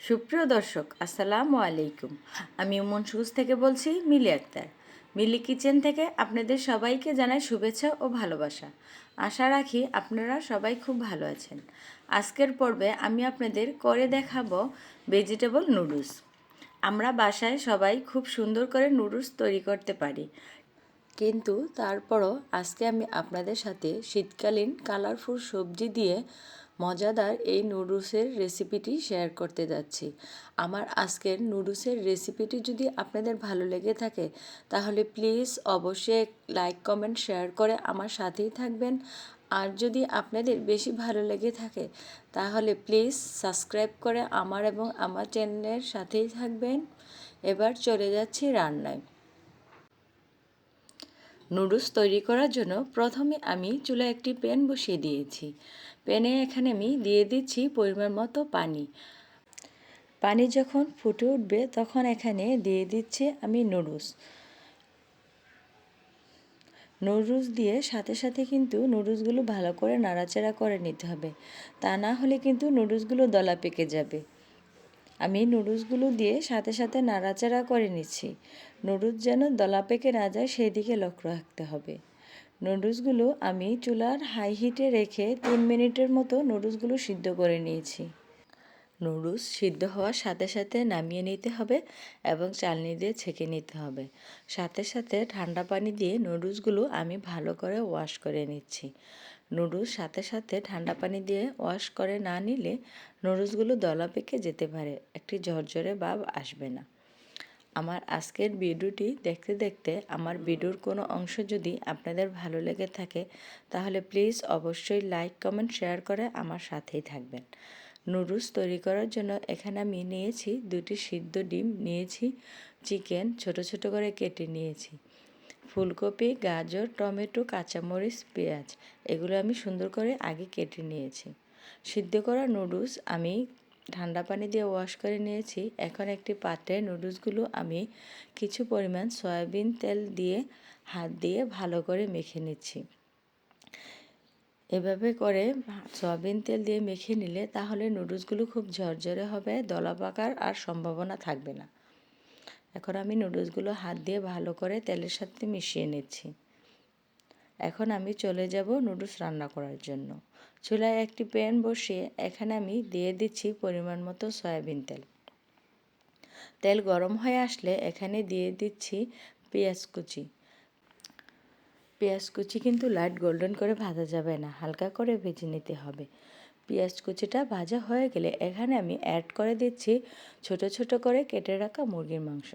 সুপ্রিয় দর্শক, আসসালামু আলাইকুম। আমি উমন সুজ থেকে বলছি, মিলি আক্তার। মিলি কিচেন থেকে আপনাদের সবাইকে জানাই শুভেচ্ছা ও ভালোবাসা। আশা রাখি আপনারা সবাই খুব ভালো আছেন। আজকের পর্বে আমি আপনাদের করে দেখাবো ভেজিটেবল নুডলস। আমরা বাসায় সবাই খুব সুন্দর করে নুডলস তৈরি করতে পারি, কিন্তু তারপরও আজকে আমি আপনাদের সাথে শীতকালীন কালারফুল সবজি দিয়ে মজাদার এই নুডলসের রেসিপিটি শেয়ার করতে যাচ্ছি। আমার আজকের নুডলসের রেসিপিটি যদি আপনাদের ভালো লেগে থাকে তাহলে প্লিজ অবশ্যই লাইক কমেন্ট শেয়ার করে আমার সাথেই থাকবেন। আর যদি আপনাদের বেশি ভালো লেগে থাকে তাহলে প্লিজ সাবস্ক্রাইব করে আমার এবং আমার চ্যানেলের সাথেই থাকবেন। এবার চলে যাচ্ছি রান্নায়। নুডলস তৈরি করার জন্য প্রথমে আমি চুলায় একটি প্যান বসিয়ে দিয়েছি। প্যানে এখানে আমি দিয়ে দিচ্ছি পরিমাণ মতো পানি। পানি যখন ফুটে উঠবে তখন এখানে দিয়ে দিচ্ছি আমি নুডলস দিয়ে সাথে সাথে কিন্তু নুডলসগুলো ভালো করে নাড়াচাড়া করে নিতে হবে, তা না হলে কিন্তু নুডলসগুলো দলা পেকে যাবে। আমি নুডলসগুলো দিয়ে সাথে সাথে নাড়াচাড়া করে নিচ্ছি। নুডলস যেন দলা পেকে না যায় সেই দিকে লক্ষ্য রাখতে হবে। নুডলসগুলো আমি চুলার হাই হিটে রেখে 3 মিনিটের মতো নুডলসগুলো সিদ্ধ করে নিয়েছি। নুডলস সিদ্ধ হওয়ার সাথে সাথে নামিয়ে নিতে হবে এবং চালনি দিয়ে ছেঁকে নিতে হবে। সাথে সাথে ঠান্ডা পানি দিয়ে নুডলসগুলো আমি ভালো করে ওয়াশ করে নিচ্ছি। নুডলস সাথে সাথে ঠান্ডা পানি দিয়ে ওয়াশ করে না নিলে নুডলসগুলো দলা পেকে যেতে পারে, একটি ঝরঝরে ভাব আসবে না। আমার আজকের ভিডিওটি দেখতে দেখতে আমার ভিডিওর কোনো অংশ যদি আপনাদের ভালো লেগে থাকে তাহলে প্লিজ অবশ্যই লাইক কমেন্ট শেয়ার করে আমার সাথেই থাকবেন। নুডলস তৈরি করার জন্য এখানে আমি নিয়েছি 2টি সিদ্ধ ডিম, নিয়েছি চিকেন ছোট ছোট করে কেটে নিয়েছি, ফুলকপি, গাজর, টমেটো, কাঁচামরিচ, পেঁয়াজ এগুলো আমি সুন্দর করে আগে কেটে নিয়েছি। সিদ্ধ করা নুডলস আমি ঠান্ডা পানি দিয়ে ওয়াশ করে নিয়েছি। এখন একটি পাত্রে নুডলসগুলো আমি কিছু পরিমাণ সয়াবিন তেল দিয়ে হাত দিয়ে ভালো করে মেখে নিচ্ছি। এভাবে করে সয়াবিন তেল দিয়ে মেখে নিলে তাহলে নুডলসগুলো খুব ঝরঝরে হবে, দলা পাকার আর সম্ভাবনা থাকবে না। এখন আমি নুডলসগুলো হাত দিয়ে ভালো করে তেলের সাথে মিশিয়ে নিচ্ছি। এখন আমি চলে যাব নুডলস রান্না করার জন্য। চুলায় একটি প্যান বসিয়ে এখানে আমি দিয়ে দিচ্ছি পরিমাণ মতো সয়াবিন তেল। তেল গরম হয়ে আসলে এখানে দিয়ে দিচ্ছি পেঁয়াজ কুচি। পেঁয়াজ কুচি কিন্তু লাইট গোল্ডেন করে ভাজা যাবে না, হালকা করে ভেজে নিতে হবে। পেঁয়াজ কুচিটা ভাজা হয়ে গেলে এখানে আমি অ্যাড করে দিচ্ছি ছোট ছোট করে কেটে রাখা মুরগির মাংস।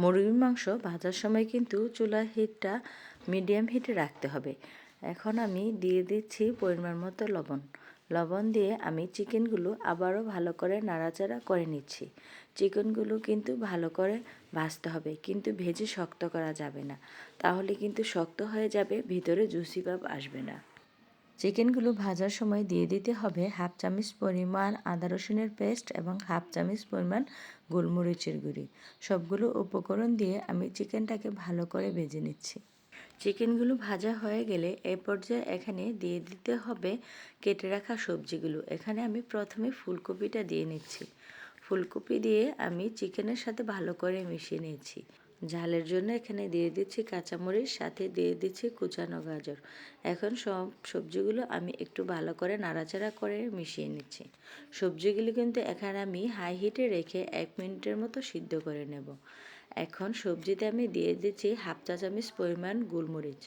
মুরগির মাংস ভাজার সময় কিন্তু চুলার হিটটা মিডিয়াম হিটে রাখতে হবে। এখন আমি দিয়ে দিচ্ছি পরিমাণ মতো লবণ দিয়ে আমি চিকেনগুলো আবারও ভালো করে নাড়াচাড়া করে নিচ্ছি। চিকেনগুলো কিন্তু ভালো করে ভাজতে হবে, কিন্তু ভেজে শক্ত করা যাবে না, তাহলে কিন্তু শক্ত হয়ে যাবে, ভিতরে জুসি ভাব আসবে না। চিকেনগুলো ভাজার সময় দিয়ে দিতে হবে হাফ চামচ পরিমাণ আদা রসুনের পেস্ট এবং হাফ চামচ পরিমাণ গোলমরিচের গুঁড়ি। সবগুলো উপকরণ দিয়ে আমি চিকেনটাকে ভালো করে ভেজে নিচ্ছি। চিকেনগুলো ভাজা হয়ে গেলে এই পর্যায়ে এখানে দিয়ে দিতে হবে কেটে রাখা সবজিগুলো। এখানে আমি প্রথমে ফুলকপিটা দিয়ে নিচ্ছি। ফুলকপি দিয়ে আমি চিকেনের সাথে ভালো করে মিশিয়ে নিয়েছি। ঝালের জন্য এখানে দিয়ে দিচ্ছি কাঁচামরিচ, সাথে দিয়ে দিচ্ছি কুচানো গাজর। এখন সব সবজিগুলো আমি একটু ভালো করে নাড়াচাড়া করে মিশিয়ে নিচ্ছি। সবজিগুলো কিন্তু এখানে আমি হাই হিটে রেখে 1 মিনিটের মতো সিদ্ধ করে নেব। এখন সবজিতে আমি দিয়ে দিচ্ছি হাফ চা চামচ পরিমাণ গোলমরিচ।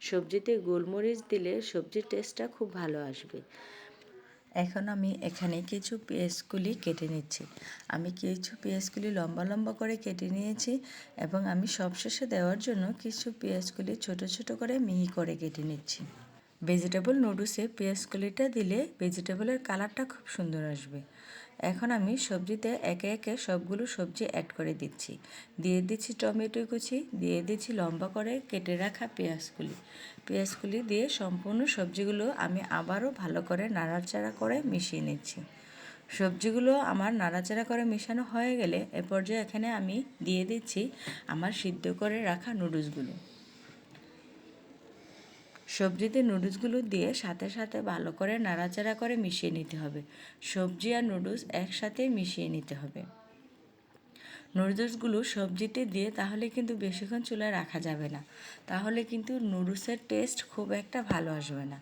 সবজিতে গোলমরিচ দিলে সবজির টেস্টটা খুব ভালো আসবে। এখন আমি এখানে কিছু পেঁয়াজগুলি কেটে নিচ্ছি। আমি কিছু পেঁয়াজগুলি লম্বা লম্বা করে কেটে নিয়েছি এবং আমি সবশেষে দেওয়ার জন্য কিছু পেঁয়াজগুলি ছোট ছোট করে মিহি করে কেটে নিচ্ছি। ভেজিটেবল নুডলসে পেঁয়াজকলিটা দিলে ভেজিটেবলের কালারটা খুব সুন্দর আসবে। এখন আমি সবজিতে একে একে সবগুলো সবজি অ্যাড করে দিচ্ছি। দিয়ে দিচ্ছি টমেটো কুচি, দিয়ে দিচ্ছি লম্বা করে কেটে রাখা পেঁয়াজকলি দিয়ে সম্পূর্ণ সবজিগুলো আমি আবারও ভালো করে নাড়াচাড়া করে মিশিয়ে নিচ্ছি। সবজিগুলো আমার নাড়াচাড়া করে মেশানো হয়ে গেলে এ পর্যায়ে এখানে আমি দিয়ে দিচ্ছি আমার সিদ্ধ করে রাখা নুডলসগুলো। সবজিতে নুডলসগুলো দিয়ে সাথে সাথে ভালো করে নাড়াচাড়া করে মিশিয়ে নিতে হবে। সবজি আর নুডলস একসাথে মিশিয়ে নিতে হবে। নুডলসগুলো সবজিতে দিয়ে তাহলে কিন্তু বেশিক্ষণ চুলায় রাখা যাবে না, তাহলে কিন্তু নুডলসের টেস্ট খুব একটা ভালো আসবে না।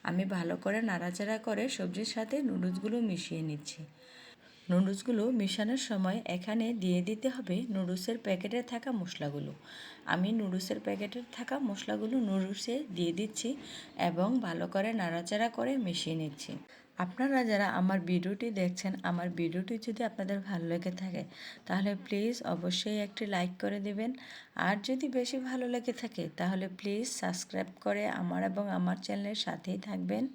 আমি ভালো করে নাড়াচাড়া করে সবজির সাথে নুডলসগুলো মিশিয়ে নিচ্ছি। নুডলসগুলো মেশানোর সময় এখানে দিয়ে দিতে হবে নুডলসের প্যাকেটে থাকা মশলাগুলো। আমি নুডলসের প্যাকেটে থাকা মশলাগুলো নুডলসে দিয়ে দিচ্ছি এবং ভালো করে নাড়াচাড়া করে মিশিয়ে নিচ্ছি। আপনারা যারা আমার ভিডিওটি দেখছেন, আমার ভিডিওটি যদি আপনাদের ভালো লেগে থাকে তাহলে প্লিজ অবশ্যই একটি লাইক করে দেবেন। আর যদি বেশি ভালো লেগে থাকে তাহলে প্লিজ সাবস্ক্রাইব করে আমার এবং আমার চ্যানেলের সাথেই থাকবেন।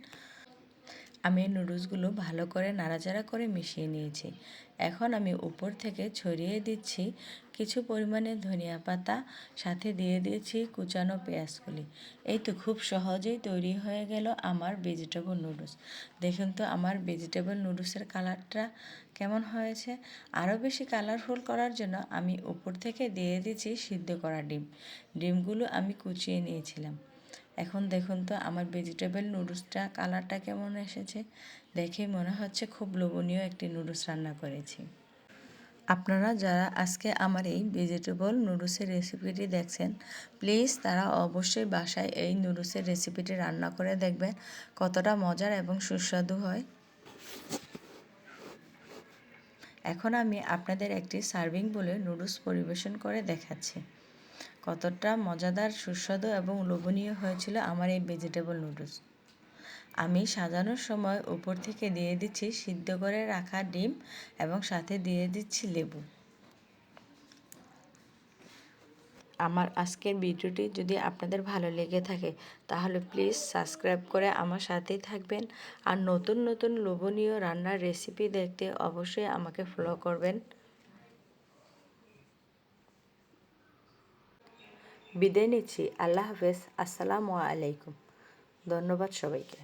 আমি নুডলসগুলো ভালো করে নাড়াচাড়া করে মিশিয়ে নিয়েছি। এখন আমি উপর থেকে ছড়িয়ে দিচ্ছি কিছু পরিমাণে ধনিয়া পাতা, সাথে দিয়ে দিয়েছি কুচানো পেঁয়াজকলি। এই তো খুব সহজেই তৈরি হয়ে গেল আমার ভেজিটেবল নুডলস। দেখুন তো আমার ভেজিটেবল নুডলসের কালারটা কেমন হয়েছে। আরও বেশি কালারফুল করার জন্য আমি উপর থেকে দিয়ে দিচ্ছি সিদ্ধ করা ডিম। ডিমগুলো আমি কুচিয়ে নিয়েছিলাম। এখন দেখুন তো আমার ভেজিটেবল নুডলসটা কালারটা কেমন এসেছে। দেখে মনে হচ্ছে খুব লোভনীয় একটি নুডলস রান্না করেছি। আপনারা যারা আজকে আমার এই ভেজিটেবল নুডলসের রেসিপিটি দেখছেন, প্লিজ তারা অবশ্যই বাসায় এই নুডলসের রেসিপিটি রান্না করে দেখবেন কতটা মজার এবং সুস্বাদু হয়। এখন আমি আপনাদের একটি সার্ভিং বলে নুডলস পরিবেশন করে দেখাচ্ছি কতটা মজাদার, সুস্বাদু এবং লোভনীয় হয়েছিল আমার এই ভেজিটেবল নুডলস। আমি সাজানোর সময় উপর থেকে দিয়ে দিচ্ছি সিদ্ধ করে রাখা ডিম এবং সাথে দিয়ে দিচ্ছি লেবু। আমার আজকের ভিডিওটি যদি আপনাদের ভালো লেগে থাকে তাহলে প্লিজ সাবস্ক্রাইব করে আমার সাথেই থাকবেন। আর নতুন নতুন লোভনীয় রান্নার রেসিপি দেখতে অবশ্যই আমাকে ফলো করবেন। বিদায় নিচ্ছি। আল্লাহ হাফেজ। আসসালামু আলাইকুম। ধন্যবাদ সবাইকে।